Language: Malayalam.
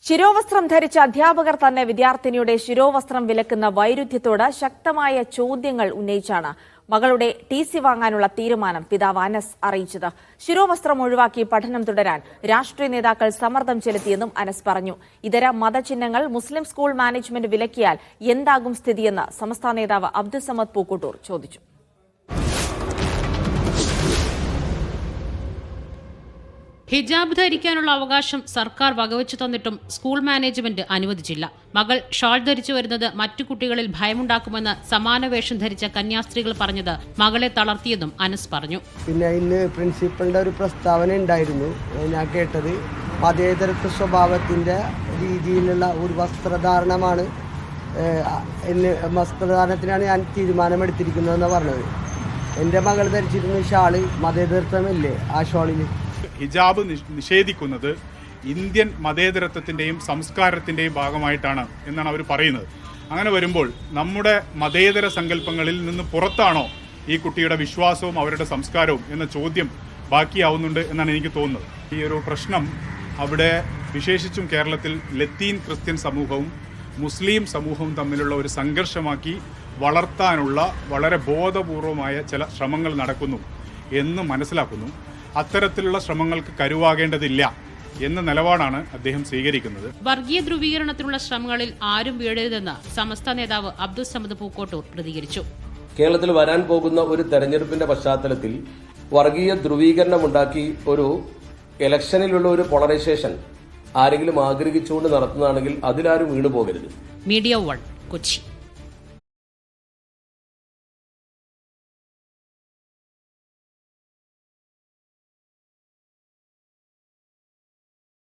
ശിരോവസ്ത്രം ധരിച്ച അധ്യാപകർ തന്നെ വിദ്യാർത്ഥിനിയുടെ ശിരോവസ്ത്രം വിലക്കുന്ന വൈരുദ്ധ്യത്തോട് ശക്തമായ ചോദ്യങ്ങൾ ഉന്നയിച്ചാണ് മകളുടെ ടി.സി. വാങ്ങാനുള്ള തീരുമാനം പിതാവ് അനസ് അറിയിച്ചത്. ശിരോവസ്ത്രം ഒഴിവാക്കി പഠനം തുടരാൻ രാഷ്ട്രീയ നേതാക്കൾ സമ്മർദ്ദം ചെലുത്തിയെന്നും അനസ് പറഞ്ഞു. ഇതര മതചിഹ്നങ്ങൾ മുസ്ലിം സ്കൂൾ മാനേജ്മെന്റ് വിലക്കിയാൽ എന്താകും സ്ഥിതിയെന്ന് സംസ്ഥാന നേതാവ് അബ്ദുസമദ് പൂക്കോട്ടൂർ ചോദിച്ചു. ഹിജാബ് ധരിക്കാനുള്ള അവകാശം സർക്കാർ വകവെച്ചു തന്നിട്ടും സ്കൂൾ മാനേജ്മെന്റ് അനുവദിച്ചില്ല. മകൾ ഷാൾ ധരിച്ചു വരുന്നത് മറ്റു കുട്ടികളിൽ ഭയമുണ്ടാക്കുമെന്ന് സമാന വേഷം ധരിച്ച കന്യാസ്ത്രീകൾ പറഞ്ഞത് മകളെ തളർത്തിയെന്നും അനസ് പറഞ്ഞു. പിന്നെ ഇന്ന് പ്രിൻസിപ്പലിന്റെ ഒരു പ്രസ്താവന ഉണ്ടായിരുന്നു, ഞാൻ കേട്ടത് മതേതരത്വ സ്വഭാവത്തിന്റെ രീതിയിലുള്ള ഒരു വസ്ത്രധാരണമാണ്, വസ്ത്രധാരണത്തിനാണ് ഞാൻ തീരുമാനമെടുത്തിരിക്കുന്നതെന്ന് പറഞ്ഞത്. എൻ്റെ മകൾ ധരിച്ചിരുന്ന ഷാള് മതേതരത്വമല്ലേ ആ ഷാളിൽ? ഹിജാബ് നിഷേധിക്കുന്നത് ഇന്ത്യൻ മതേതരത്വത്തിൻ്റെയും സംസ്കാരത്തിൻ്റെയും ഭാഗമായിട്ടാണ് എന്നാണ് അവർ പറയുന്നത്. അങ്ങനെ വരുമ്പോൾ നമ്മുടെ മതേതര സങ്കല്പങ്ങളിൽ നിന്ന് പുറത്താണോ ഈ കുട്ടിയുടെ വിശ്വാസവും അവരുടെ സംസ്കാരവും എന്ന ചോദ്യം ബാക്കിയാവുന്നുണ്ട് എന്നാണ് എനിക്ക് തോന്നുന്നത്. ഈ ഒരു പ്രശ്നം അവിടെ വിശേഷിച്ചും കേരളത്തിൽ ലത്തീൻ ക്രിസ്ത്യൻ സമൂഹവും മുസ്ലിം സമൂഹവും തമ്മിലുള്ള ഒരു സംഘർഷമാക്കി വളർത്താനുള്ള വളരെ ബോധപൂർവമായ ചില ശ്രമങ്ങൾ നടക്കുന്നു എന്ന് മനസ്സിലാക്കുന്നു. അത്തരത്തിലുള്ള ശ്രമങ്ങൾക്ക് കരുവാകേണ്ടതില്ല എന്ന നിലപാടാണ് അദ്ദേഹം സ്വീകരിക്കുന്നത്. വർഗീയ ധ്രുവീകരണത്തിനുള്ള ശ്രമങ്ങളിൽ ആരും വീഴരുതെന്ന് സമസ്ത നേതാവ് അബ്ദുസമദ് പൂക്കോട്ടൂർ പ്രതികരിച്ചു. കേരളത്തിൽ വരാൻ പോകുന്ന ഒരു തെരഞ്ഞെടുപ്പിന്റെ പശ്ചാത്തലത്തിൽ വർഗീയ ധ്രുവീകരണമുണ്ടാക്കി ഒരു ഇലക്ഷനിലുള്ള ഒരു പോളറൈസേഷൻ ആരെങ്കിലും ആഗ്രഹിച്ചുകൊണ്ട് നടത്തുന്നതാണെങ്കിൽ അതിലാരും വീണുപോകരുത്. മീഡിയ 1 കൊച്ചി.